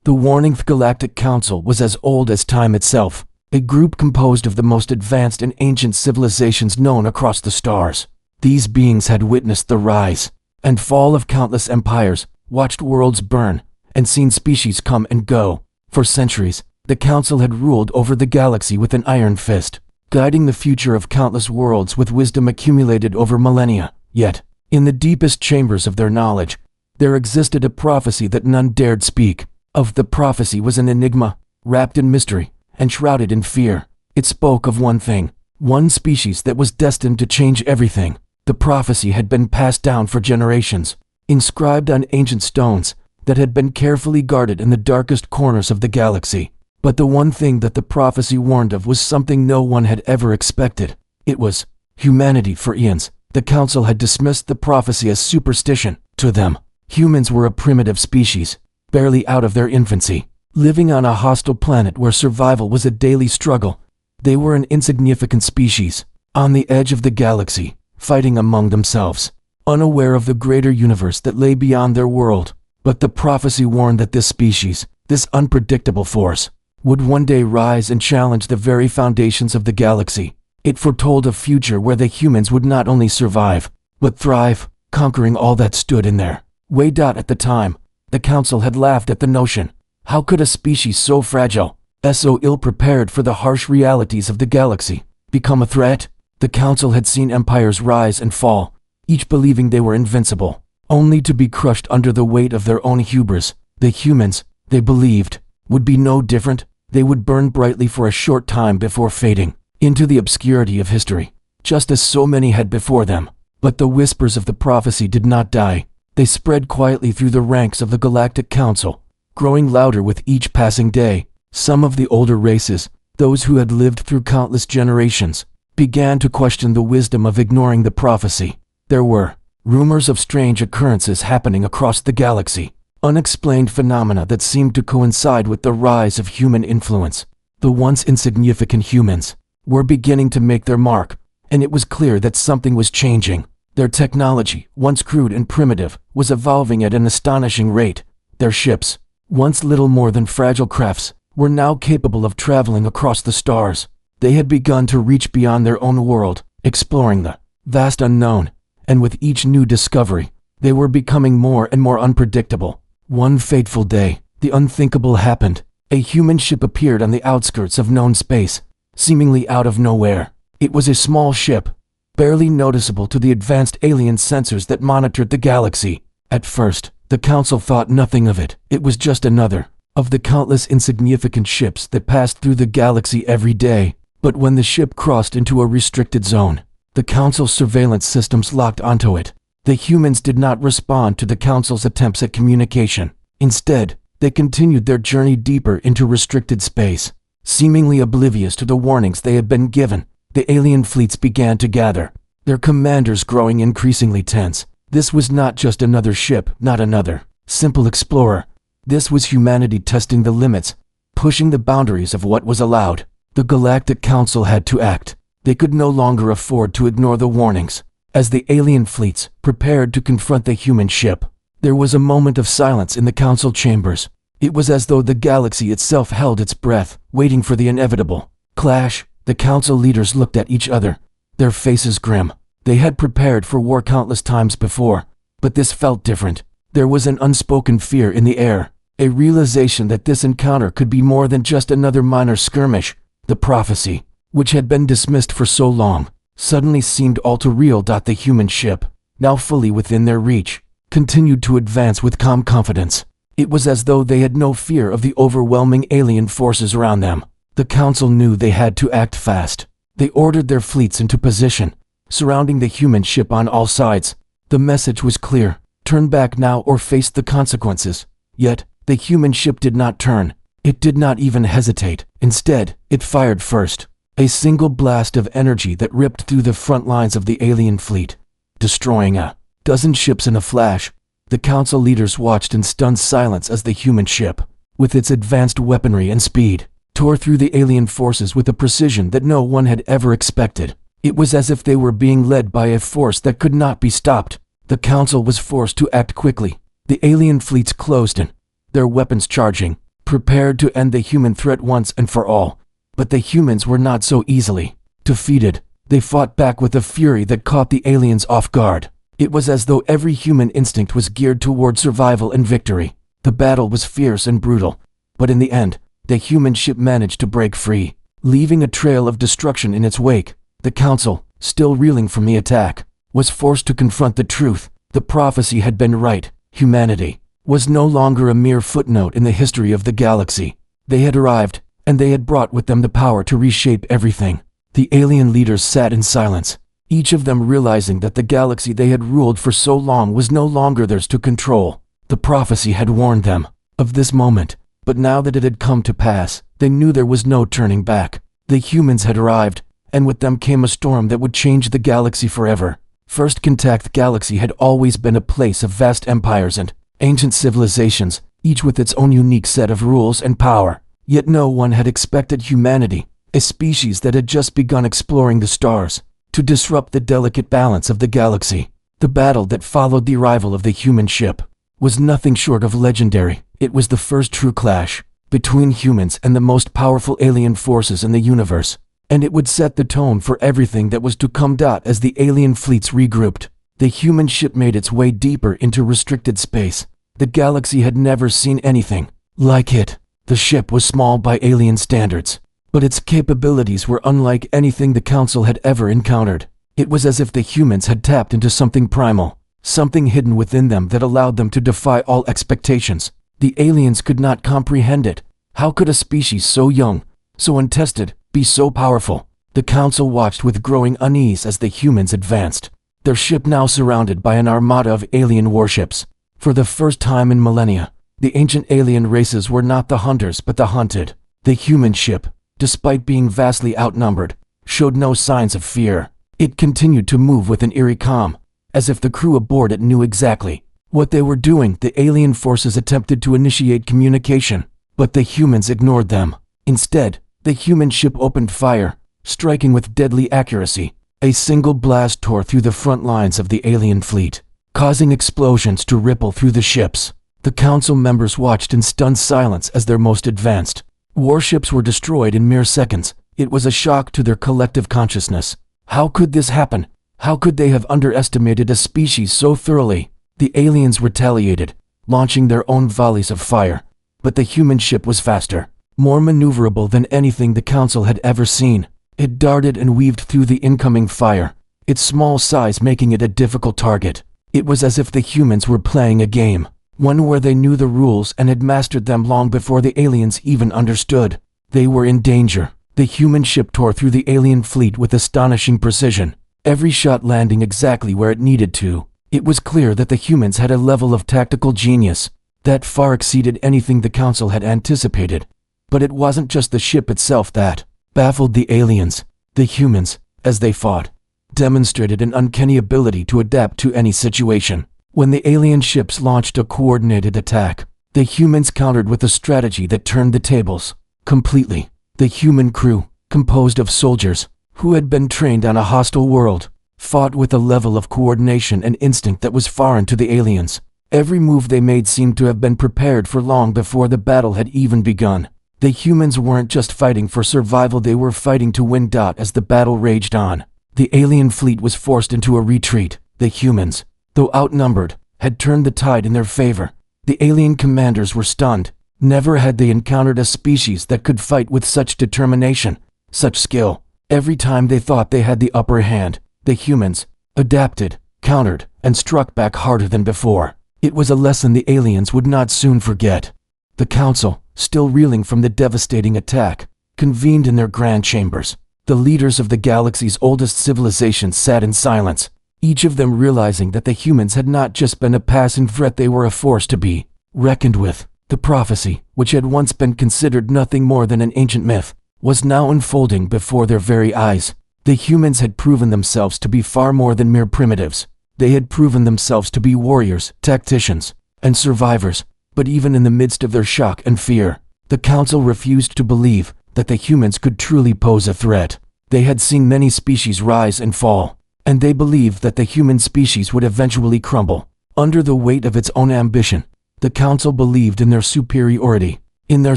The Warning Galactic Council was as old as time itself, a group composed of the most advanced and ancient civilizations known across the stars. These beings had witnessed the rise and fall of countless empires, watched worlds burn, and seen species come and go. For centuries, the Council had ruled over the galaxy with an iron fist, guiding the future of countless worlds with wisdom accumulated over millennia. Yet, in the deepest chambers of their knowledge, there existed a prophecy that none dared speak of. The prophecy was an enigma, wrapped in mystery and shrouded in fear. It spoke of one thing, one species that was destined to change everything. The prophecy had been passed down for generations, inscribed on ancient stones that had been carefully guarded in the darkest corners of the galaxy. But the one thing that the prophecy warned of was something no one had ever expected. It was humanity. For eons, the Council had dismissed the prophecy as superstition. To them, humans were a primitive species, barely out of their infancy, living on a hostile planet where survival was a daily struggle. They were an insignificant species, on the edge of the galaxy, fighting among themselves, unaware of the greater universe that lay beyond their world. But the prophecy warned that this species, this unpredictable force, would one day rise and challenge the very foundations of the galaxy. It foretold a future where the humans would not only survive, but thrive, conquering all that stood in their way. At the time, the Council had laughed at the notion. How could a species so fragile, so ill-prepared for the harsh realities of the galaxy, become a threat? The Council had seen empires rise and fall, each believing they were invincible, only to be crushed under the weight of their own hubris. The humans, they believed, would be no different. They would burn brightly for a short time before fading into the obscurity of history, just as so many had before them. But the whispers of the prophecy did not die. They spread quietly through the ranks of the Galactic Council, growing louder with each passing day. Some of the older races, those who had lived through countless generations, began to question the wisdom of ignoring the prophecy. There were rumors of strange occurrences happening across the galaxy, unexplained phenomena that seemed to coincide with the rise of human influence. The once insignificant humans were beginning to make their mark, and it was clear that something was changing. Their technology, once crude and primitive, was evolving at an astonishing rate. Their ships, once little more than fragile crafts, were now capable of traveling across the stars. They had begun to reach beyond their own world, exploring the vast unknown, and with each new discovery, they were becoming more and more unpredictable. One fateful day, the unthinkable happened. A human ship appeared on the outskirts of known space, seemingly out of nowhere. It was a small ship, barely noticeable to the advanced alien sensors that monitored the galaxy. At first, the Council thought nothing of it. It was just another of the countless insignificant ships that passed through the galaxy every day. But when the ship crossed into a restricted zone, the Council's surveillance systems locked onto it. The humans did not respond to the Council's attempts at communication. Instead, they continued their journey deeper into restricted space, seemingly oblivious to the warnings they had been given. The alien fleets began to gather, their commanders growing increasingly tense. This was not just another ship, not another simple explorer. This was humanity testing the limits, pushing the boundaries of what was allowed. The Galactic Council had to act. They could no longer afford to ignore the warnings. As the alien fleets prepared to confront the human ship, there was a moment of silence in the Council chambers. It was as though the galaxy itself held its breath, waiting for the inevitable clash. The Council leaders looked at each other, their faces grim. They had prepared for war countless times before, but this felt different. There was an unspoken fear in the air, a realization that this encounter could be more than just another minor skirmish. The prophecy, which had been dismissed for so long, suddenly seemed all too real. The human ship, now fully within their reach, continued to advance with calm confidence. It was as though they had no fear of the overwhelming alien forces around them. The Council knew they had to act fast. They ordered their fleets into position, surrounding the human ship on all sides. The message was clear: turn back now or face the consequences. Yet, the human ship did not turn. It did not even hesitate. Instead, it fired first. A single blast of energy that ripped through the front lines of the alien fleet, destroying a dozen ships in a flash. The Council leaders watched in stunned silence as the human ship, with its advanced weaponry and speed, tore through the alien forces with a precision that no one had ever expected. It was as if they were being led by a force that could not be stopped. The Council was forced to act quickly. The alien fleets closed in, their weapons charging, prepared to end the human threat once and for all. But the humans were not so easily defeated. They fought back with a fury that caught the aliens off guard. It was as though every human instinct was geared toward survival and victory. The battle was fierce and brutal, but in the end, the human ship managed to break free, leaving a trail of destruction in its wake. The Council, still reeling from the attack, was forced to confront the truth. The prophecy had been right. Humanity was no longer a mere footnote in the history of the galaxy. They had arrived, and they had brought with them the power to reshape everything. The alien leaders sat in silence, each of them realizing that the galaxy they had ruled for so long was no longer theirs to control. The prophecy had warned them of this moment, but now that it had come to pass, they knew there was no turning back. The humans had arrived, and with them came a storm that would change the galaxy forever. First Contact Galaxy had always been a place of vast empires and ancient civilizations, each with its own unique set of rules and power. Yet no one had expected humanity, a species that had just begun exploring the stars, to disrupt the delicate balance of the galaxy. The battle that followed the arrival of the human ship was nothing short of legendary. It was the first true clash between humans and the most powerful alien forces in the universe, and it would set the tone for everything that was to come. As the alien fleets regrouped, the human ship made its way deeper into restricted space. The galaxy had never seen anything like it. The ship was small by alien standards, but its capabilities were unlike anything the Council had ever encountered. It was as if the humans had tapped into something primal, something hidden within them that allowed them to defy all expectations. The aliens could not comprehend it. How could a species so young, so untested, be so powerful? The Council watched with growing unease as the humans advanced, their ship now surrounded by an armada of alien warships. For the first time in millennia, the ancient alien races were not the hunters but the hunted. The human ship, despite being vastly outnumbered, showed no signs of fear. It continued to move with an eerie calm, as if the crew aboard it knew exactly what they were doing. The alien forces attempted to initiate communication, but the humans ignored them. Instead, the human ship opened fire, striking with deadly accuracy. A single blast tore through the front lines of the alien fleet, causing explosions to ripple through the ships. The Council members watched in stunned silence as their most advanced warships were destroyed in mere seconds. It was a shock to their collective consciousness. How could this happen? How could they have underestimated a species so thoroughly? The aliens retaliated, launching their own volleys of fire, but the human ship was faster, more maneuverable than anything the Council had ever seen. It darted and weaved through the incoming fire, its small size making it a difficult target. It was as if the humans were playing a game, one where they knew the rules and had mastered them long before the aliens even understood. They were in danger. The human ship tore through the alien fleet with astonishing precision, every shot landing exactly where it needed to. It was clear that the humans had a level of tactical genius that far exceeded anything the Council had anticipated. But it wasn't just the ship itself that baffled the aliens. The humans, as they fought, demonstrated an uncanny ability to adapt to any situation. When the alien ships launched a coordinated attack, the humans countered with a strategy that turned the tables completely. The human crew, composed of soldiers who had been trained on a hostile world, fought with a level of coordination and instinct that was foreign to the aliens. Every move they made seemed to have been prepared for long before the battle had even begun. The humans weren't just fighting for survival, they were fighting to win. As the battle raged on, the alien fleet was forced into a retreat. The humans, though outnumbered, had turned the tide in their favor. The alien commanders were stunned. Never had they encountered a species that could fight with such determination, such skill. Every time they thought they had the upper hand, the humans adapted, countered, and struck back harder than before. It was a lesson the aliens would not soon forget. The Council, still reeling from the devastating attack, convened in their grand chambers. The leaders of the galaxy's oldest civilizations sat in silence, each of them realizing that the humans had not just been a passing threat, they were a force to be reckoned with. The prophecy, which had once been considered nothing more than an ancient myth, was now unfolding before their very eyes. The humans had proven themselves to be far more than mere primitives. They had proven themselves to be warriors, tacticians, and survivors. But even in the midst of their shock and fear, the Council refused to believe that the humans could truly pose a threat. They had seen many species rise and fall, and they believed that the human species would eventually crumble under the weight of its own ambition. The Council believed in their superiority. In their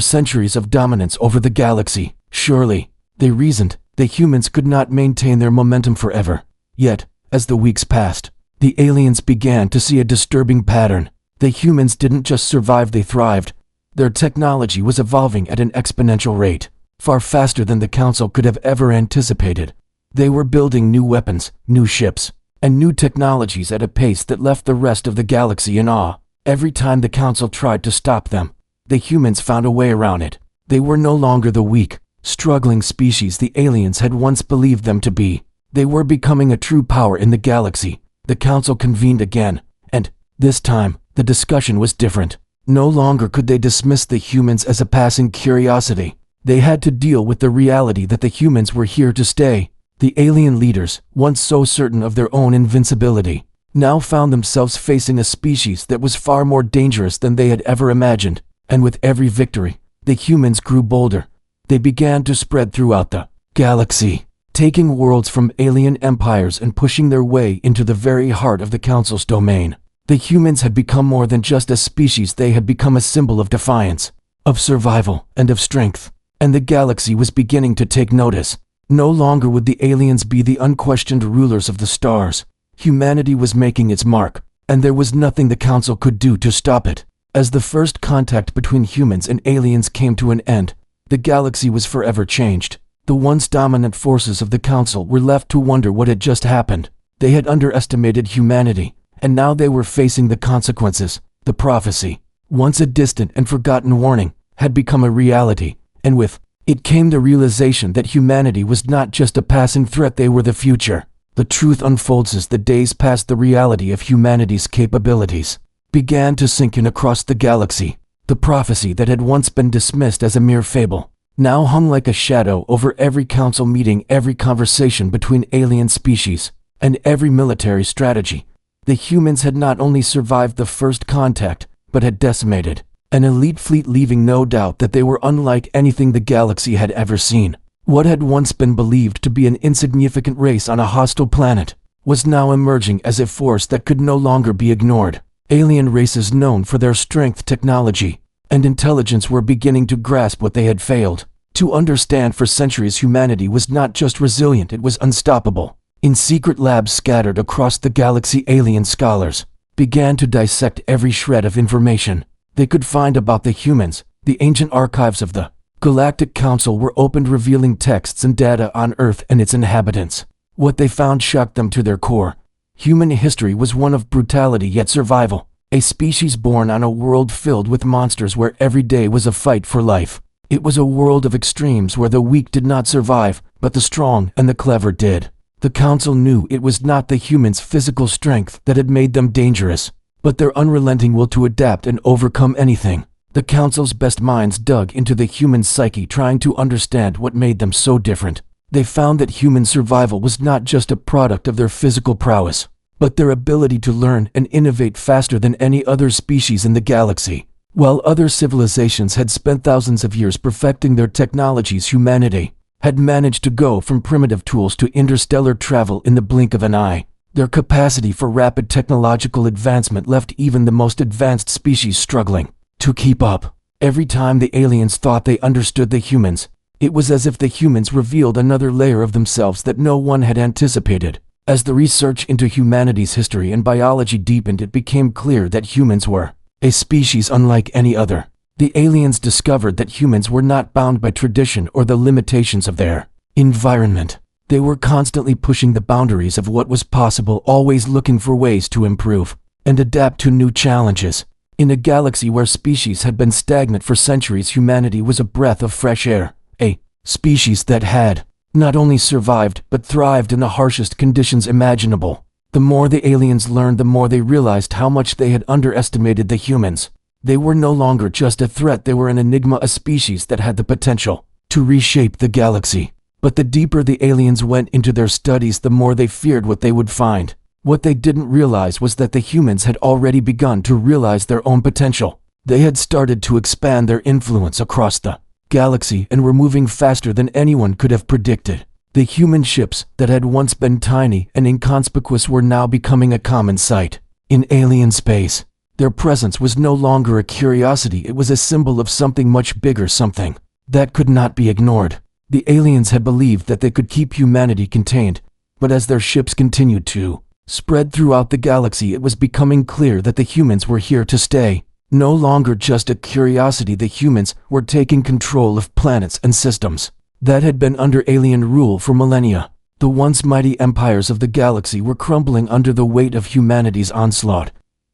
centuries of dominance over the galaxy, surely, they reasoned, the humans could not maintain their momentum forever. Yet, as the weeks passed, the aliens began to see a disturbing pattern. The humans didn't just survive, they thrived. Their technology was evolving at an exponential rate, far faster than the Council could have ever anticipated. They were building new weapons, new ships, and new technologies at a pace that left the rest of the galaxy in awe. Every time the Council tried to stop them, the humans found a way around it. They were no longer the weak, struggling species the aliens had once believed them to be. They were becoming a true power in the galaxy. The Council convened again, and, this time, the discussion was different. No longer could they dismiss the humans as a passing curiosity. They had to deal with the reality that the humans were here to stay. The alien leaders, once so certain of their own invincibility, now found themselves facing a species that was far more dangerous than they had ever imagined. And with every victory, the humans grew bolder. They began to spread throughout the galaxy, taking worlds from alien empires and pushing their way into the very heart of the Council's domain. The humans had become more than just a species, they had become a symbol of defiance, of survival, and of strength. And the galaxy was beginning to take notice. No longer would the aliens be the unquestioned rulers of the stars. Humanity was making its mark, and there was nothing the Council could do to stop it. As the first contact between humans and aliens came to an end, the galaxy was forever changed. The once dominant forces of the Council were left to wonder what had just happened. They had underestimated humanity, and now they were facing the consequences. The prophecy, once a distant and forgotten warning, had become a reality, and with it came the realization that humanity was not just a passing threat, they were the future. The truth unfolds as the days passed. The reality of humanity's capabilities began to sink in across the galaxy. The prophecy that had once been dismissed as a mere fable now hung like a shadow over every council meeting, every conversation between alien species, and every military strategy. The humans had not only survived the first contact, but had decimated an elite fleet, leaving no doubt that they were unlike anything the galaxy had ever seen. What had once been believed to be an insignificant race on a hostile planet was now emerging as a force that could no longer be ignored. Alien races known for their strength, technology, and intelligence were beginning to grasp what they had failed to understand for centuries. Humanity was not just resilient, it was unstoppable. In secret labs scattered across the galaxy, alien scholars began to dissect every shred of information they could find about the humans. The ancient archives of the Galactic Council were opened, revealing texts and data on Earth and its inhabitants. What they found shocked them to their core. Human history was one of brutality yet survival. A species born on a world filled with monsters where every day was a fight for life. It was a world of extremes where the weak did not survive, but the strong and the clever did. The Council knew it was not the humans' physical strength that had made them dangerous, but their unrelenting will to adapt and overcome anything. The Council's best minds dug into the human psyche, trying to understand what made them so different. They found that human survival was not just a product of their physical prowess, but their ability to learn and innovate faster than any other species in the galaxy. While other civilizations had spent thousands of years perfecting their technologies, humanity had managed to go from primitive tools to interstellar travel in the blink of an eye. Their capacity for rapid technological advancement left even the most advanced species struggling to keep up. Every time the aliens thought they understood the humans, it was as if the humans revealed another layer of themselves that no one had anticipated. As the research into humanity's history and biology deepened, it became clear that humans were a species unlike any other. The aliens discovered that humans were not bound by tradition or the limitations of their environment. They were constantly pushing the boundaries of what was possible, always looking for ways to improve and adapt to new challenges. In a galaxy where species had been stagnant for centuries, humanity was a breath of fresh air. A species that had not only survived, but thrived in the harshest conditions imaginable. The more the aliens learned, the more they realized how much they had underestimated the humans. They were no longer just a threat, they were an enigma, a species that had the potential to reshape the galaxy. But the deeper the aliens went into their studies, the more they feared what they would find. What they didn't realize was that the humans had already begun to realize their own potential. They had started to expand their influence across the galaxy and were moving faster than anyone could have predicted. The human ships that had once been tiny and inconspicuous were now becoming a common sight in alien space. Their presence was no longer a curiosity, it was a symbol of something much bigger, something that could not be ignored. The aliens had believed that they could keep humanity contained, but as their ships continued to spread throughout the galaxy, it was becoming clear that the humans were here to stay. No longer just a curiosity, the humans were taking control of planets and systems that had been under alien rule for millennia. The once mighty empires of the galaxy were crumbling under the weight of humanity's onslaught.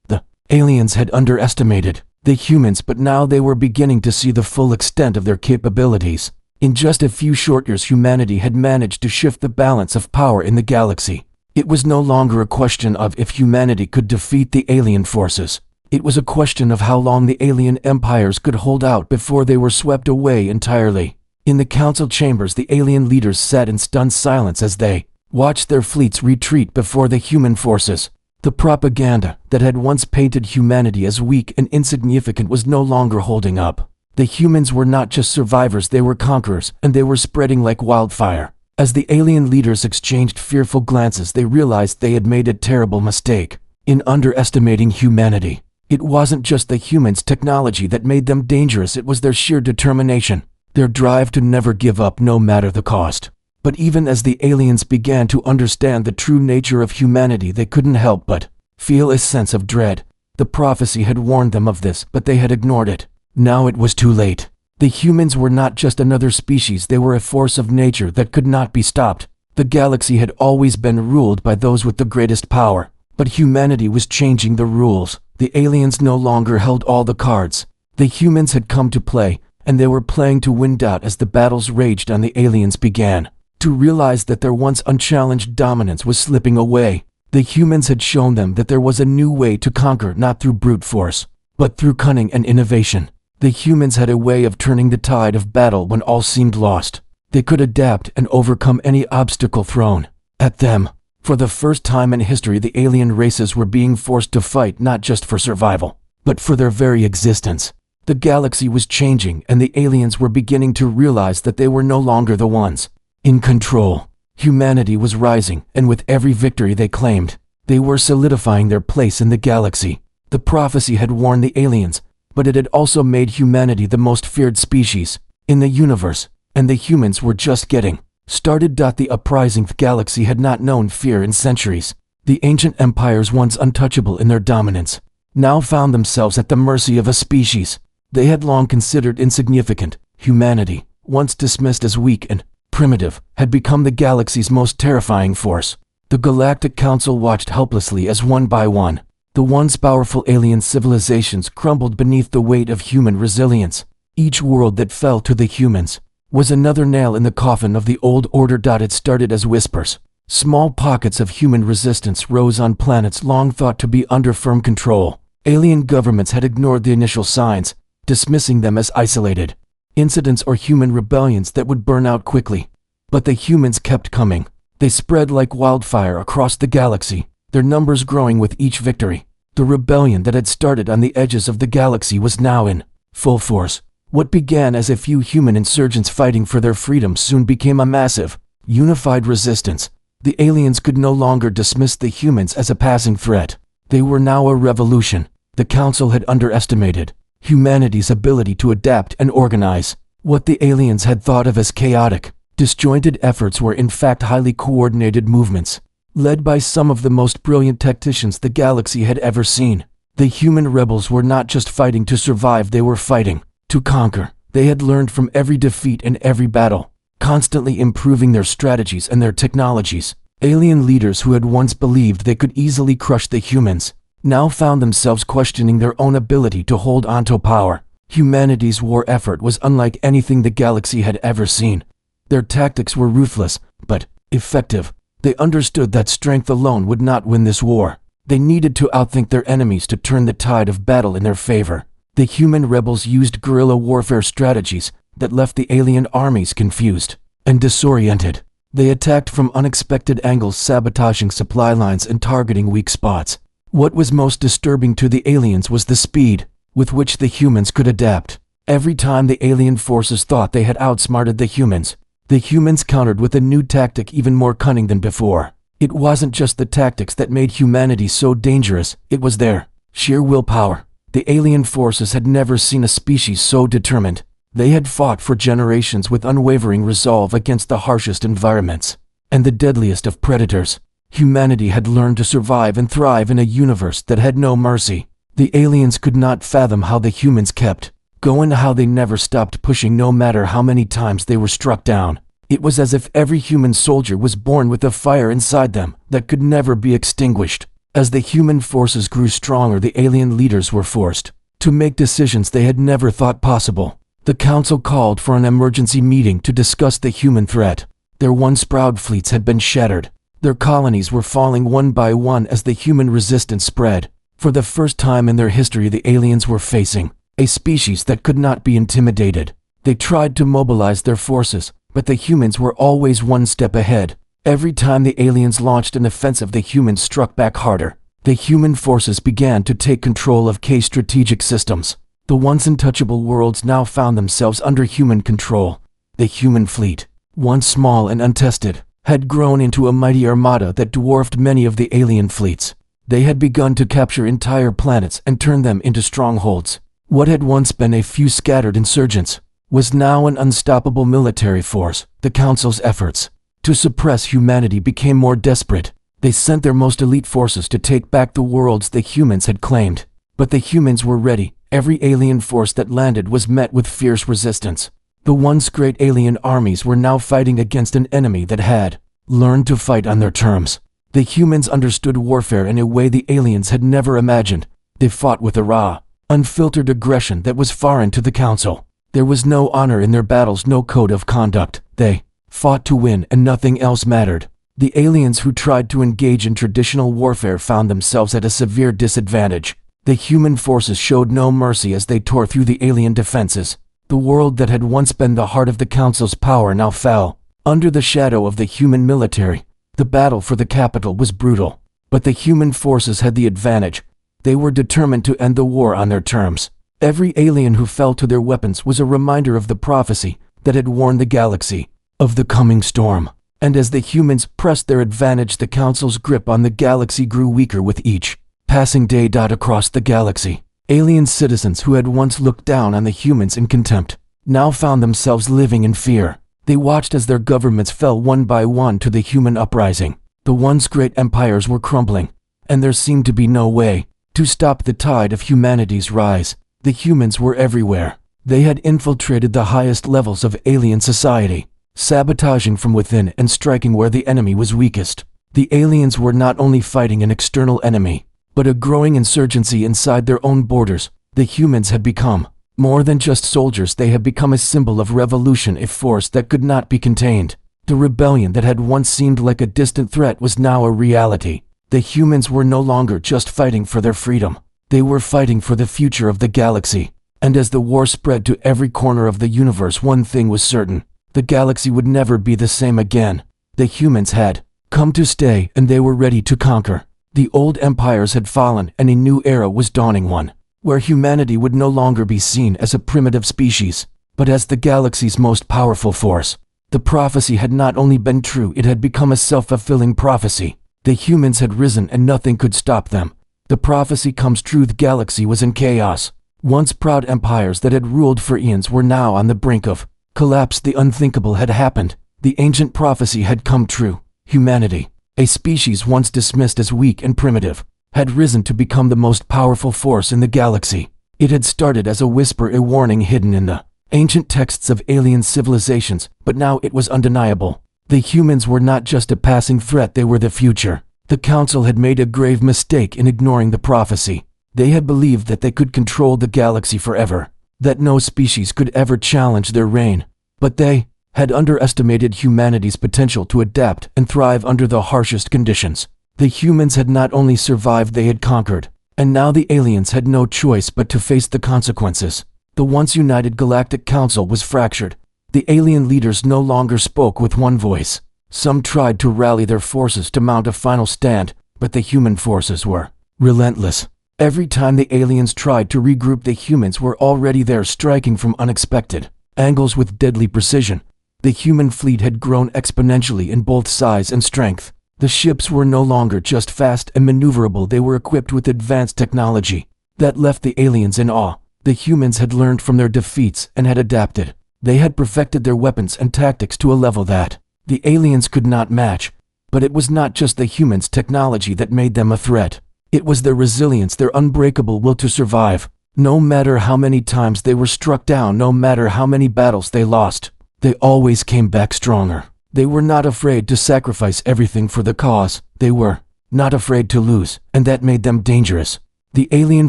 The aliens had underestimated the humans, but now they were beginning to see the full extent of their capabilities. In just a few short years, humanity had managed to shift the balance of power in the galaxy. It was no longer a question of if humanity could defeat the alien forces. It was a question of how long the alien empires could hold out before they were swept away entirely. In the council chambers, the alien leaders sat in stunned silence as they watched their fleets retreat before the human forces. The propaganda that had once painted humanity as weak and insignificant was no longer holding up. The humans were not just survivors, they were conquerors, and they were spreading like wildfire. As the alien leaders exchanged fearful glances, they realized they had made a terrible mistake in underestimating humanity. It wasn't just the humans' technology that made them dangerous, it was their sheer determination, their drive to never give up no matter the cost. But even as the aliens began to understand the true nature of humanity, they couldn't help but feel a sense of dread. The prophecy had warned them of this, but they had ignored it. Now it was too late. The humans were not just another species, they were a force of nature that could not be stopped. The galaxy had always been ruled by those with the greatest power, but humanity was changing the rules. The aliens no longer held all the cards. The humans had come to play, and they were playing to win. As the battles raged on, the aliens began to realize that their once unchallenged dominance was slipping away. The humans had shown them that there was a new way to conquer, not through brute force, but through cunning and innovation. The humans had a way of turning the tide of battle when all seemed lost. They could adapt and overcome any obstacle thrown at them. For the first time in history, the alien races were being forced to fight not just for survival, but for their very existence. The galaxy was changing, and the aliens were beginning to realize that they were no longer the ones in control. Humanity was rising, and with every victory they claimed, they were solidifying their place in the galaxy. The prophecy had warned the aliens, but it had also made humanity the most feared species in the universe, and the humans were just getting started. The uprising galaxy had not known fear in centuries. The ancient empires, once untouchable in their dominance, now found themselves at the mercy of a species they had long considered insignificant. Humanity, once dismissed as weak and primitive, had become the galaxy's most terrifying force. The Galactic Council watched helplessly as one by one the once powerful alien civilizations crumbled beneath the weight of human resilience. Each world that fell to the humans was another nail in the coffin of the old order. It started as whispers. Small pockets of human resistance rose on planets long thought to be under firm control. Alien governments had ignored the initial signs, dismissing them as isolated incidents or human rebellions that would burn out quickly. But the humans kept coming. They spread like wildfire across the galaxy, their numbers growing with each victory. The rebellion that had started on the edges of the galaxy was now in full force. What began as a few human insurgents fighting for their freedom soon became a massive, unified resistance. The aliens could no longer dismiss the humans as a passing threat. They were now a revolution. The Council had underestimated humanity's ability to adapt and organize. What the aliens had thought of as chaotic, disjointed efforts were in fact highly coordinated movements, led by some of the most brilliant tacticians the galaxy had ever seen. The human rebels were not just fighting to survive, they were fighting to conquer. They had learned from every defeat and every battle, constantly improving their strategies and their technologies. Alien leaders who had once believed they could easily crush the humans now found themselves questioning their own ability to hold onto power. Humanity's war effort was unlike anything the galaxy had ever seen. Their tactics were ruthless, but effective. They understood that strength alone would not win this war. They needed to outthink their enemies to turn the tide of battle in their favor. The human rebels used guerrilla warfare strategies that left the alien armies confused and disoriented. They attacked from unexpected angles, sabotaging supply lines and targeting weak spots. What was most disturbing to the aliens was the speed with which the humans could adapt. Every time the alien forces thought they had outsmarted the humans countered with a new tactic even more cunning than before. It wasn't just the tactics that made humanity so dangerous, it was their Sheer willpower. The alien forces had never seen a species so determined. They had fought for generations with unwavering resolve against the harshest environments and the deadliest of predators. Humanity had learned to survive and thrive in a universe that had no mercy. The aliens could not fathom how the humans kept going, how they never stopped pushing no matter how many times they were struck down. It was as if every human soldier was born with a fire inside them that could never be extinguished. As the human forces grew stronger, the alien leaders were forced to make decisions they had never thought possible. The council called for an emergency meeting to discuss the human threat. Their once proud fleets had been shattered. Their colonies were falling one by one as the human resistance spread. For the first time in their history, the aliens were facing a species that could not be intimidated. They tried to mobilize their forces, but the humans were always one step ahead. Every time the aliens launched an offensive, the humans struck back harder. The human forces began to take control of key strategic systems. The once untouchable worlds now found themselves under human control. The human fleet, once small and untested, had grown into a mighty armada that dwarfed many of the alien fleets. They had begun to capture entire planets and turn them into strongholds. What had once been a few scattered insurgents was now an unstoppable military force. The Council's efforts to suppress humanity became more desperate. They sent their most elite forces to take back the worlds the humans had claimed. But the humans were ready. Every alien force that landed was met with fierce resistance. The once great alien armies were now fighting against an enemy that had learned to fight on their terms. The humans understood warfare in a way the aliens had never imagined. They fought with a raw, unfiltered aggression that was foreign to the Council. There was no honor in their battles, no code of conduct. They fought to win and nothing else mattered. The aliens who tried to engage in traditional warfare found themselves at a severe disadvantage. The human forces showed no mercy as they tore through the alien defenses. The world that had once been the heart of the Council's power now fell under the shadow of the human military. The battle for the capital was brutal, but the human forces had the advantage. They were determined to end the war on their terms. Every alien who fell to their weapons was a reminder of the prophecy that had warned the galaxy of the coming storm. And as the humans pressed their advantage, the Council's grip on the galaxy grew weaker with each passing day. Across the galaxy, alien citizens who had once looked down on the humans in contempt now found themselves living in fear. They watched as their governments fell one by one to the human uprising. The once great empires were crumbling, and there seemed to be no way to stop the tide of humanity's rise. The humans were everywhere. They had infiltrated the highest levels of alien society, sabotaging from within and striking where the enemy was weakest. The aliens were not only fighting an external enemy, but a growing insurgency inside their own borders. The humans had become more than just soldiers. They had become a symbol of revolution, a force that could not be contained. The rebellion that had once seemed like a distant threat was now a reality. The humans were no longer just fighting for their freedom. They were fighting for the future of the galaxy. And as the war spread to every corner of the universe, one thing was certain: the galaxy would never be the same again. The humans had come to stay, and they were ready to conquer. The old empires had fallen, and a new era was dawning, one where humanity would no longer be seen as a primitive species, but as the galaxy's most powerful force. The prophecy had not only been true, it had become a self-fulfilling prophecy. The humans had risen and nothing could stop them. The prophecy comes true. The galaxy was in chaos. Once proud empires that had ruled for eons were now on the brink of collapse. The unthinkable had happened. The ancient prophecy had come true. Humanity, a species once dismissed as weak and primitive, had risen to become the most powerful force in the galaxy. It had started as a whisper, a warning hidden in the ancient texts of alien civilizations, but now it was undeniable. The humans were not just a passing threat, they were the future. The Council had made a grave mistake in ignoring the prophecy. They had believed that they could control the galaxy forever, that no species could ever challenge their reign. But they had underestimated humanity's potential to adapt and thrive under the harshest conditions. The humans had not only survived, they had conquered. And now the aliens had no choice but to face the consequences. The once united Galactic Council was fractured. The alien leaders no longer spoke with one voice. Some tried to rally their forces to mount a final stand, but the human forces were relentless. Every time the aliens tried to regroup, the humans were already there, striking from unexpected angles with deadly precision. The human fleet had grown exponentially in both size and strength. The ships were no longer just fast and maneuverable, they were equipped with advanced technology that left the aliens in awe. The humans had learned from their defeats and had adapted. They had perfected their weapons and tactics to a level that the aliens could not match. But it was not just the humans' technology that made them a threat. It was their resilience, their unbreakable will to survive. No matter how many times they were struck down, no matter how many battles they lost, they always came back stronger. They were not afraid to sacrifice everything for the cause. They were not afraid to lose, and that made them dangerous. The alien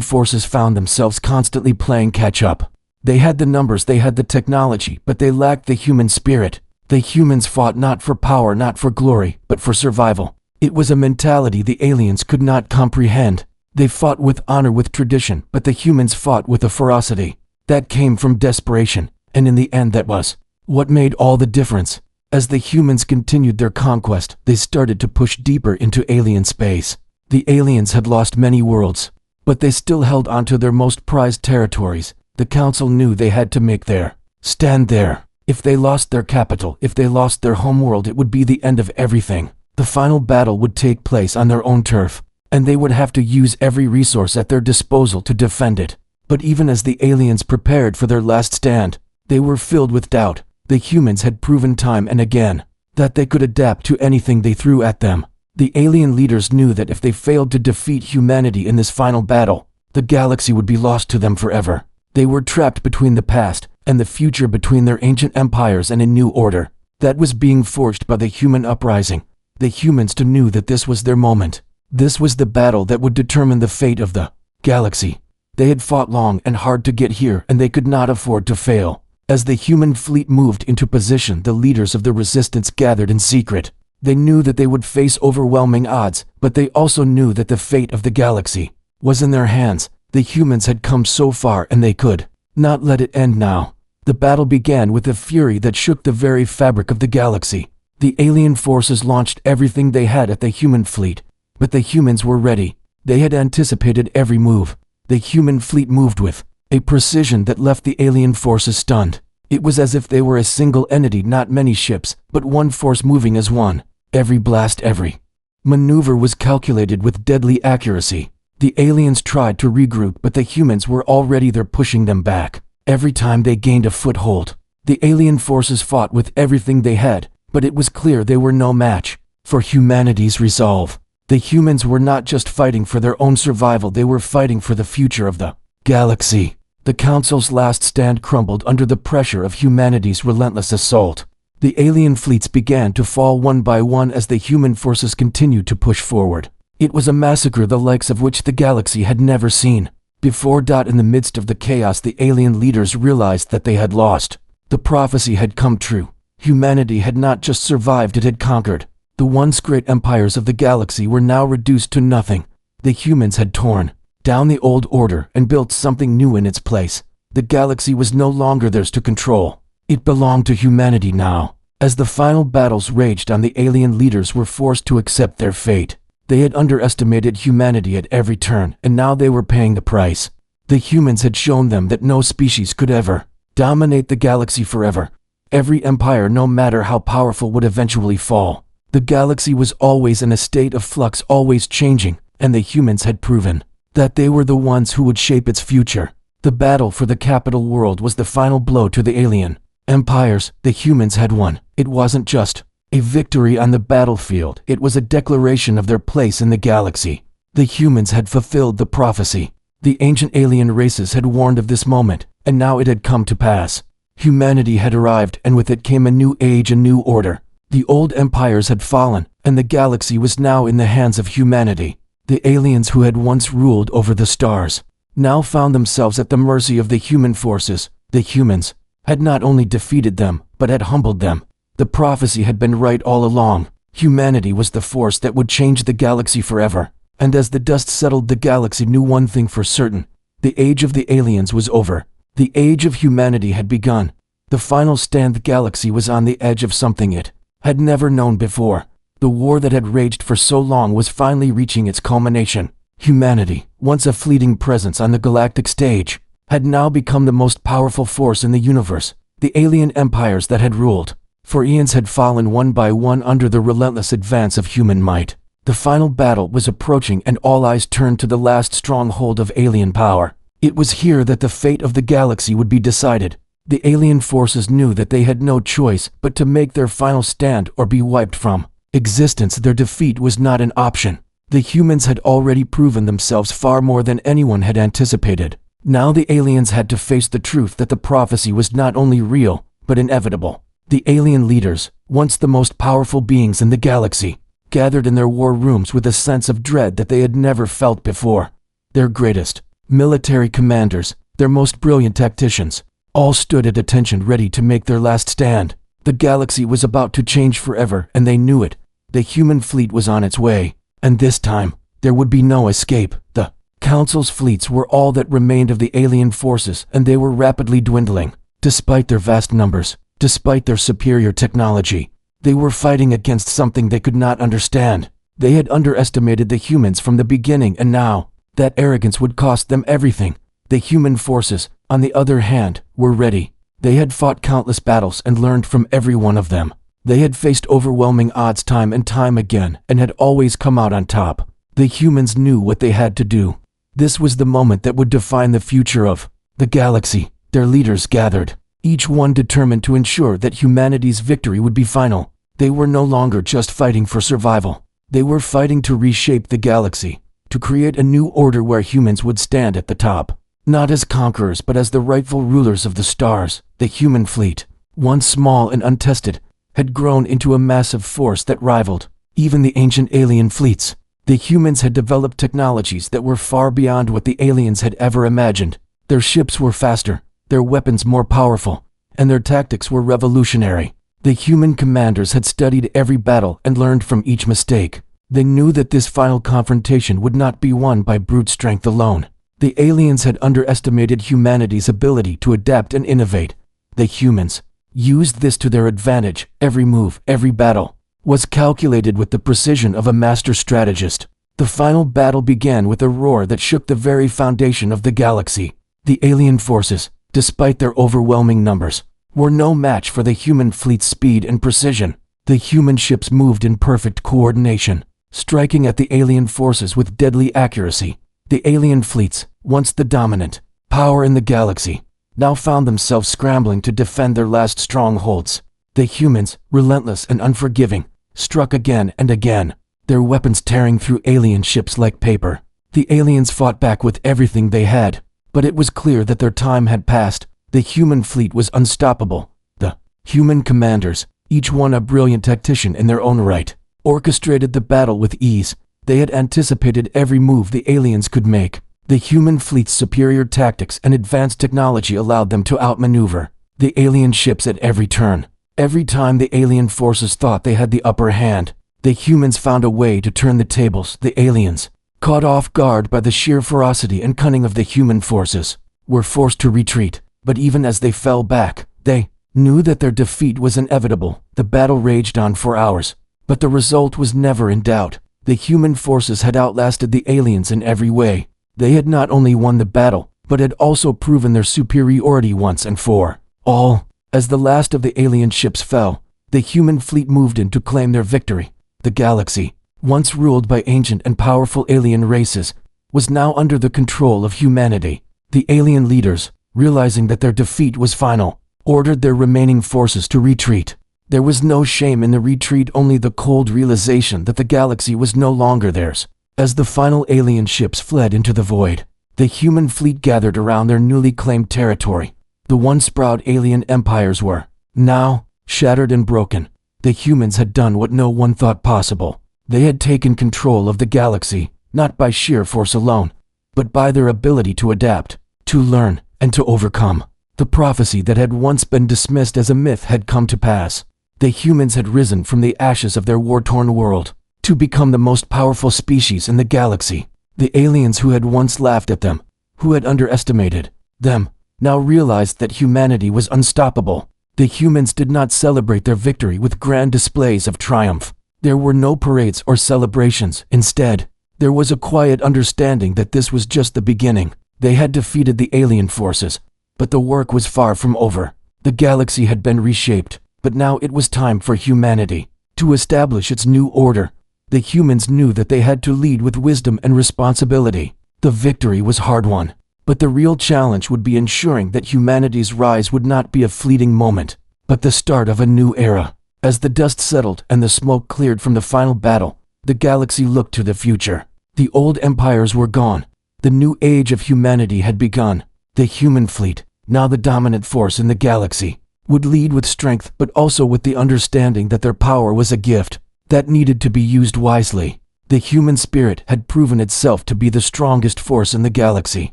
forces found themselves constantly playing catch-up. They had the numbers, they had the technology, but they lacked the human spirit. The humans fought not for power, not for glory, but for survival. It was a mentality the aliens could not comprehend. They fought with honor, with tradition, but the humans fought with a ferocity that came from desperation, and in the end that was what made all the difference. As the humans continued their conquest, they started to push deeper into alien space. The aliens had lost many worlds, but they still held onto their most prized territories. The Council knew they had to make their stand there. If they lost their capital, if they lost their homeworld, it would be the end of everything. The final battle would take place on their own turf, and they would have to use every resource at their disposal to defend it. But even as the aliens prepared for their last stand, they were filled with doubt. The humans had proven time and again that they could adapt to anything they threw at them. The alien leaders knew that if they failed to defeat humanity in this final battle, the galaxy would be lost to them forever. They were trapped between the past and the future, between their ancient empires and a new order that was being forged by the human uprising. The humans too knew that this was their moment. This was the battle that would determine the fate of the galaxy. They had fought long and hard to get here, and they could not afford to fail. As the human fleet moved into position, the leaders of the resistance gathered in secret. They knew that they would face overwhelming odds, but they also knew that the fate of the galaxy was in their hands. The humans had come so far and they could not let it end now. The battle began with a fury that shook the very fabric of the galaxy. The alien forces launched everything they had at the human fleet, but the humans were ready. They had anticipated every move. The human fleet moved with a precision that left the alien forces stunned. It was as if they were a single entity, not many ships, but one force moving as one. Every blast, every maneuver was calculated with deadly accuracy. The aliens tried to regroup, but the humans were already there, pushing them back. Every time they gained a foothold, the alien forces fought with everything they had, but it was clear they were no match for humanity's resolve. The humans were not just fighting for their own survival, they were fighting for the future of the galaxy. The Council's last stand crumbled under the pressure of humanity's relentless assault. The alien fleets began to fall one by one as the human forces continued to push forward. It was a massacre the likes of which the galaxy had never seen before. In the midst of the chaos, the alien leaders realized that they had lost. The prophecy had come true. Humanity had not just survived, it had conquered. The once great empires of the galaxy were now reduced to nothing. The humans had torn down the old order and built something new in its place. The galaxy was no longer theirs to control. It belonged to humanity now. As the final battles raged on, the alien leaders were forced to accept their fate. They had underestimated humanity at every turn, and now they were paying the price. The humans had shown them that no species could ever dominate the galaxy forever. Every empire, no matter how powerful, would eventually fall. The galaxy was always in a state of flux, always changing, and the humans had proven that they were the ones who would shape its future. The battle for the capital world was the final blow to the alien empires. The humans had won. It wasn't just a victory on the battlefield, it was a declaration of their place in the galaxy. The humans had fulfilled the prophecy. The ancient alien races had warned of this moment, and now it had come to pass. Humanity had arrived, and with it came a new age, a new order. The old empires had fallen, and the galaxy was now in the hands of humanity. The aliens who had once ruled over the stars now found themselves at the mercy of the human forces. The humans had not only defeated them, but had humbled them. The prophecy had been right all along. Humanity was the force that would change the galaxy forever. And as the dust settled, the galaxy knew one thing for certain. The age of the aliens was over. The age of humanity had begun. The final stand. The galaxy was on the edge of something it had never known before. The war that had raged for so long was finally reaching its culmination. Humanity, once a fleeting presence on the galactic stage, had now become the most powerful force in the universe. The alien empires that had ruled for eons had fallen one by one under the relentless advance of human might. The final battle was approaching, and all eyes turned to the last stronghold of alien power. It was here that the fate of the galaxy would be decided. The alien forces knew that they had no choice but to make their final stand or be wiped from existence. Their defeat was not an option. The humans had already proven themselves far more than anyone had anticipated. Now the aliens had to face the truth that the prophecy was not only real, but inevitable. The alien leaders, once the most powerful beings in the galaxy, gathered in their war rooms with a sense of dread that they had never felt before. Their greatest military commanders, their most brilliant tacticians, all stood at attention, ready to make their last stand. The galaxy was about to change forever, and they knew it. The human fleet was on its way, and this time, there would be no escape. The Council's fleets were all that remained of the alien forces, and they were rapidly dwindling. Despite their vast numbers, despite their superior technology, they were fighting against something they could not understand. They had underestimated the humans from the beginning, and now, that arrogance would cost them everything. The human forces, on the other hand, were ready. They had fought countless battles and learned from every one of them. They had faced overwhelming odds time and time again, and had always come out on top. The humans knew what they had to do. This was the moment that would define the future of the galaxy. Their leaders gathered, each one determined to ensure that humanity's victory would be final. They were no longer just fighting for survival. They were fighting to reshape the galaxy, to create a new order where humans would stand at the top. Not as conquerors, but as the rightful rulers of the stars. The human fleet, once small and untested, had grown into a massive force that rivaled even the ancient alien fleets. The humans had developed technologies that were far beyond what the aliens had ever imagined. Their ships were faster, their weapons more powerful, and their tactics were revolutionary. The human commanders had studied every battle and learned from each mistake. They knew that this final confrontation would not be won by brute strength alone. The aliens had underestimated humanity's ability to adapt and innovate. The humans used this to their advantage. Every move, every battle, was calculated with the precision of a master strategist. The final battle began with a roar that shook the very foundation of the galaxy. The alien forces, despite their overwhelming numbers, were no match for the human fleet's speed and precision. The human ships moved in perfect coordination, striking at the alien forces with deadly accuracy. The alien fleets, once the dominant power in the galaxy, now found themselves scrambling to defend their last strongholds. The humans, relentless and unforgiving, struck again and again, their weapons tearing through alien ships like paper. The aliens fought back with everything they had, but it was clear that their time had passed. The human fleet was unstoppable. The human commanders, each one a brilliant tactician in their own right, orchestrated the battle with ease. They had anticipated every move the aliens could make. The human fleet's superior tactics and advanced technology allowed them to outmaneuver the alien ships at every turn. Every time the alien forces thought they had the upper hand, the humans found a way to turn the tables. The aliens, caught off guard by the sheer ferocity and cunning of the human forces, were forced to retreat. But even as they fell back, they knew that their defeat was inevitable. The battle raged on for hours, but the result was never in doubt. The human forces had outlasted the aliens in every way. They had not only won the battle, but had also proven their superiority once and for all. As the last of the alien ships fell, the human fleet moved in to claim their victory. The galaxy, once ruled by ancient and powerful alien races, was now under the control of humanity. The alien leaders, realizing that their defeat was final, ordered their remaining forces to retreat. There was no shame in the retreat, only the cold realization that the galaxy was no longer theirs. As the final alien ships fled into the void, the human fleet gathered around their newly claimed territory. The once proud alien empires were now shattered and broken. The humans had done what no one thought possible. They had taken control of the galaxy, not by sheer force alone, but by their ability to adapt, to learn, and to overcome. The prophecy that had once been dismissed as a myth had come to pass. The humans had risen from the ashes of their war-torn world to become the most powerful species in the galaxy. The aliens who had once laughed at them, who had underestimated them, now realized that humanity was unstoppable. The humans did not celebrate their victory with grand displays of triumph. There were no parades or celebrations. Instead, there was a quiet understanding that this was just the beginning. They had defeated the alien forces, but the work was far from over. The galaxy had been reshaped, But now it was time for humanity to establish its new order. The humans knew that they had to lead with wisdom and responsibility. The victory was hard-won, but the real challenge would be ensuring that humanity's rise would not be a fleeting moment, but the start of a new era. As the dust settled and the smoke cleared from the final battle, the galaxy looked to the future. The old empires were gone. The new age of humanity had begun. The human fleet, now the dominant force in the galaxy, would lead with strength but also with the understanding that their power was a gift that needed to be used wisely. The human spirit had proven itself to be the strongest force in the galaxy,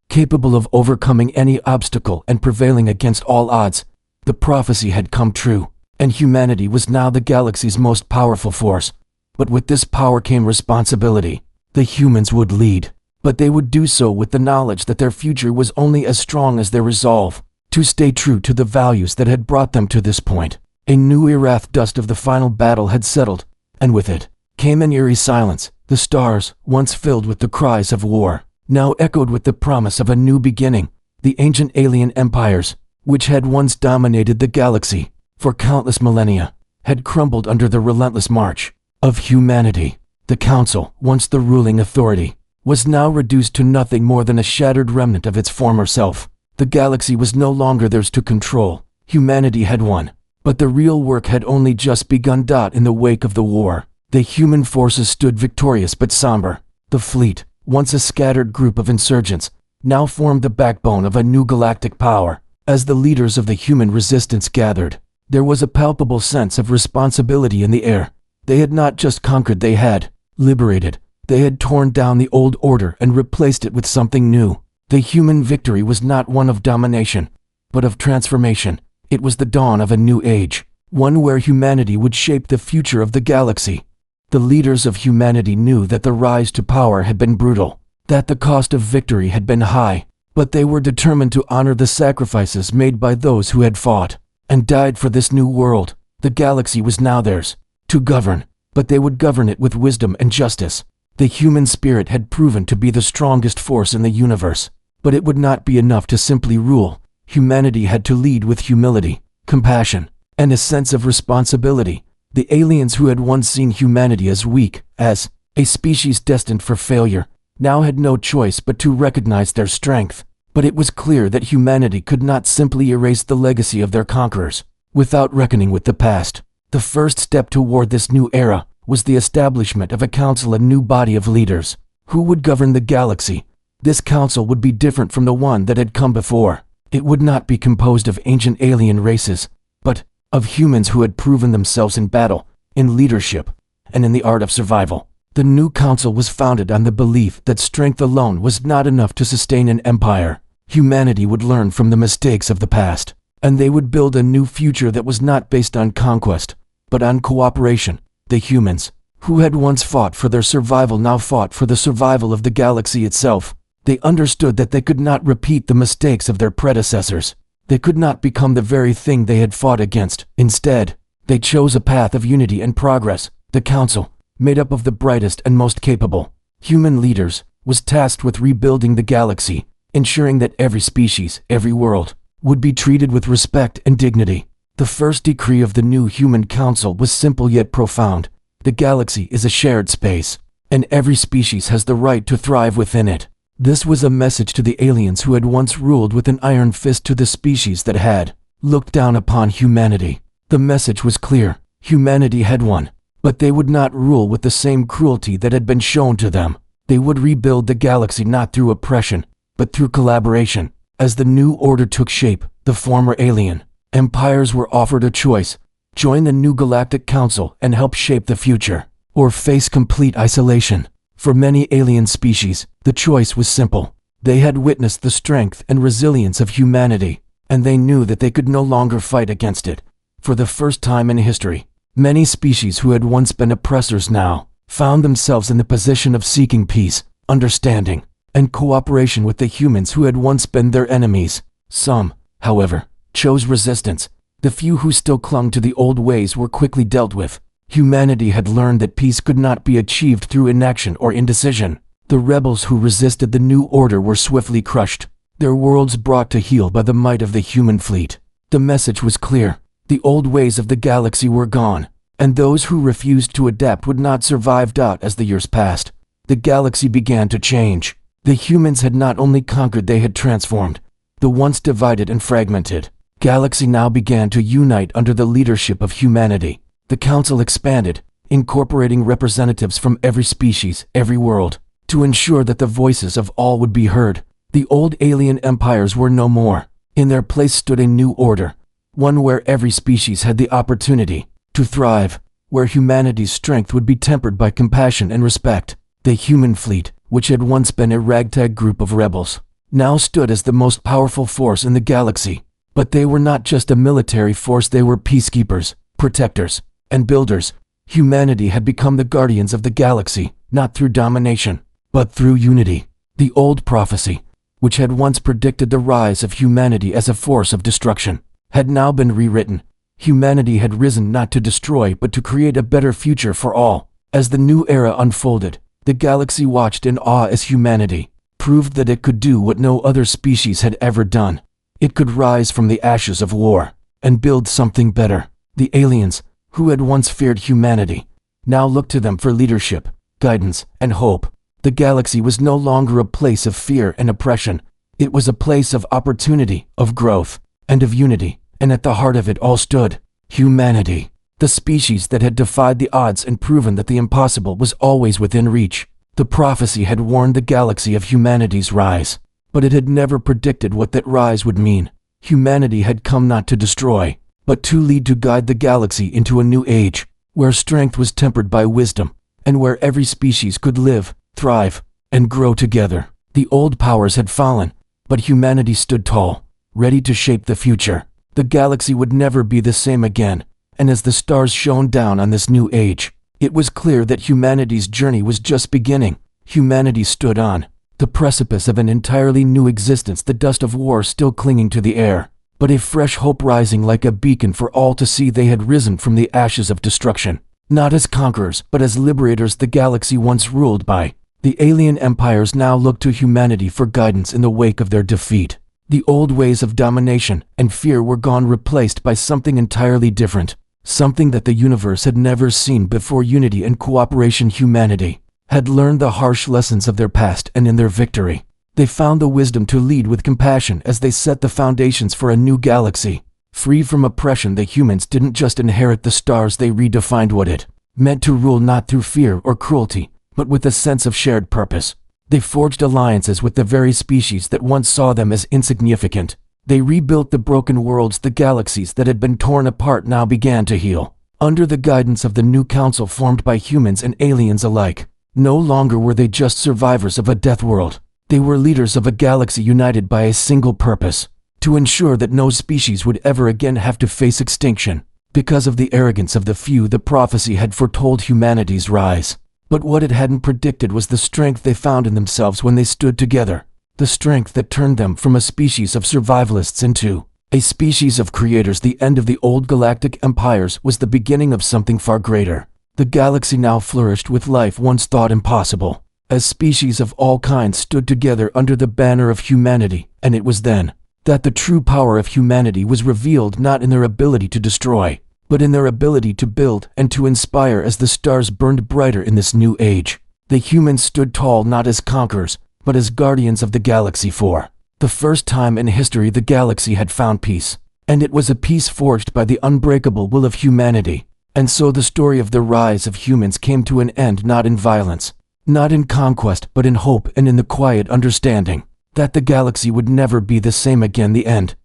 capable of overcoming any obstacle and prevailing against all odds. The prophecy had come true, and humanity was now the galaxy's most powerful force. But with this power came responsibility. The humans would lead, but they would do so with the knowledge that their future was only as strong as their resolve to stay true to the values that had brought them to this point. A new era. Dust of the final battle had settled, and with it came an eerie silence. The stars, once filled with the cries of war, now echoed with the promise of a new beginning. The ancient alien empires, which had once dominated the galaxy for countless millennia, had crumbled under the relentless march of humanity. The Council, once the ruling authority, was now reduced to nothing more than a shattered remnant of its former self. The galaxy was no longer theirs to control. Humanity had won, but the real work had only just begun. In the wake of the war, the human forces stood victorious but somber. The fleet, once a scattered group of insurgents, now formed the backbone of a new galactic power. As the leaders of the human resistance gathered, there was a palpable sense of responsibility in the air. They had not just conquered, they had liberated. They had torn down the old order and replaced it with something new. The human victory was not one of domination, but of transformation. It was the dawn of a new age, one where humanity would shape the future of the galaxy. The leaders of humanity knew that the rise to power had been brutal, that the cost of victory had been high, but they were determined to honor the sacrifices made by those who had fought and died for this new world. The galaxy was now theirs to govern, but they would govern it with wisdom and justice. The human spirit had proven to be the strongest force in the universe, but it would not be enough to simply rule. Humanity had to lead with humility, compassion, and a sense of responsibility. The aliens who had once seen humanity as weak, as a species destined for failure, now had no choice but to recognize their strength. But it was clear that humanity could not simply erase the legacy of their conquerors without reckoning with the past. The first step toward this new era was the establishment of a council, a new body of leaders who would govern the galaxy. This council would be different from the one that had come before. It would not be composed of ancient alien races, but of humans who had proven themselves in battle, in leadership, and in the art of survival. The new council was founded on the belief that strength alone was not enough to sustain an empire. Humanity would learn from the mistakes of the past, and they would build a new future that was not based on conquest, but on cooperation. The humans, who had once fought for their survival, now fought for the survival of the galaxy itself. They understood that they could not repeat the mistakes of their predecessors. They could not become the very thing they had fought against. Instead, they chose a path of unity and progress. The council, made up of the brightest and most capable human leaders, was tasked with rebuilding the galaxy, ensuring that every species, every world, would be treated with respect and dignity. The first decree of the new human council was simple yet profound. The galaxy is a shared space, and every species has the right to thrive within it. This was a message to the aliens who had once ruled with an iron fist to the species that had looked down upon humanity. The message was clear. Humanity had won, but they would not rule with the same cruelty that had been shown to them. They would rebuild the galaxy not through oppression, but through collaboration. As the new order took shape, the former alien empires were offered a choice: join the new galactic council and help shape the future, or face complete isolation. For many alien species, the choice was simple. They had witnessed the strength and resilience of humanity, and they knew that they could no longer fight against it. For the first time in history, many species who had once been oppressors now found themselves in the position of seeking peace, understanding, and cooperation with the humans who had once been their enemies. Some, however, chose resistance. The few who still clung to the old ways were quickly dealt with. Humanity had learned that peace could not be achieved through inaction or indecision. The rebels who resisted the new order were swiftly crushed, their worlds brought to heel by the might of the human fleet. The message was clear: The old ways of the galaxy were gone, and those who refused to adapt would not survive. As the years passed, the galaxy began to change. The humans had not only conquered, they had transformed. The once divided and fragmented galaxy now began to unite under the leadership of humanity. The council expanded, incorporating representatives from every species, every world, to ensure that the voices of all would be heard. The old alien empires were no more. In their place stood a new order, one where every species had the opportunity to thrive, where humanity's strength would be tempered by compassion and respect. The human fleet, which had once been a ragtag group of rebels, now stood as the most powerful force in the galaxy. But they were not just a military force, they were peacekeepers, protectors, and builders. Humanity had become the guardians of the galaxy, not through domination, but through unity. The old prophecy, which had once predicted the rise of humanity as a force of destruction, had now been rewritten. Humanity had risen not to destroy but to create a better future for all. As the new era unfolded, the galaxy watched in awe as humanity proved that it could do what no other species had ever done. It could rise from the ashes of war and build something better. The aliens, who had once feared humanity, now looked to them for leadership, guidance, and hope. The galaxy was no longer a place of fear and oppression. It was a place of opportunity, of growth, and of unity, and at the heart of it all stood humanity, the species that had defied the odds and proven that the impossible was always within reach. The prophecy had warned the galaxy of humanity's rise, but it had never predicted what that rise would mean. Humanity had come not to destroy, but to lead, to guide the galaxy into a new age, where strength was tempered by wisdom, and where every species could live, thrive, and grow together. The old powers had fallen, but humanity stood tall, ready to shape the future. The galaxy would never be the same again, and as the stars shone down on this new age, it was clear that humanity's journey was just beginning. Humanity stood on the precipice of an entirely new existence, the dust of war still clinging to the air, but a fresh hope rising like a beacon for all to see. They had risen from the ashes of destruction, not as conquerors, but as liberators the galaxy once ruled by. The alien empires now looked to humanity for guidance in the wake of their defeat. The old ways of domination and fear were gone, replaced by something entirely different, something that the universe had never seen before. Unity and cooperation. Humanity had learned the harsh lessons of their past, and in their victory, they found the wisdom to lead with compassion as they set the foundations for a new galaxy. Free from oppression, the humans didn't just inherit the stars, they redefined what it meant to rule, not through fear or cruelty, but with a sense of shared purpose. They forged alliances with the very species that once saw them as insignificant. They rebuilt the broken worlds. The galaxies that had been torn apart now began to heal, under the guidance of the new council formed by humans and aliens alike. No longer were they just survivors of a death world. They were leaders of a galaxy united by a single purpose: to ensure that no species would ever again have to face extinction. Because of the arrogance of the few, the prophecy had foretold humanity's rise. But what it hadn't predicted was the strength they found in themselves when they stood together. The strength that turned them from a species of survivalists into a species of creators. The end of the old galactic empires was the beginning of something far greater. The galaxy now flourished with life once thought impossible, as species of all kinds stood together under the banner of humanity. And it was then that the true power of humanity was revealed, not in their ability to destroy, but in their ability to build and to inspire. As the stars burned brighter in this new age, the humans stood tall, not as conquerors, but as guardians of the galaxy. For the first time in history, the galaxy had found peace, and it was a peace forged by the unbreakable will of humanity. And so the story of the rise of humans came to an end, not in violence, not in conquest, but in hope and in the quiet understanding that the galaxy would never be the same again. The end.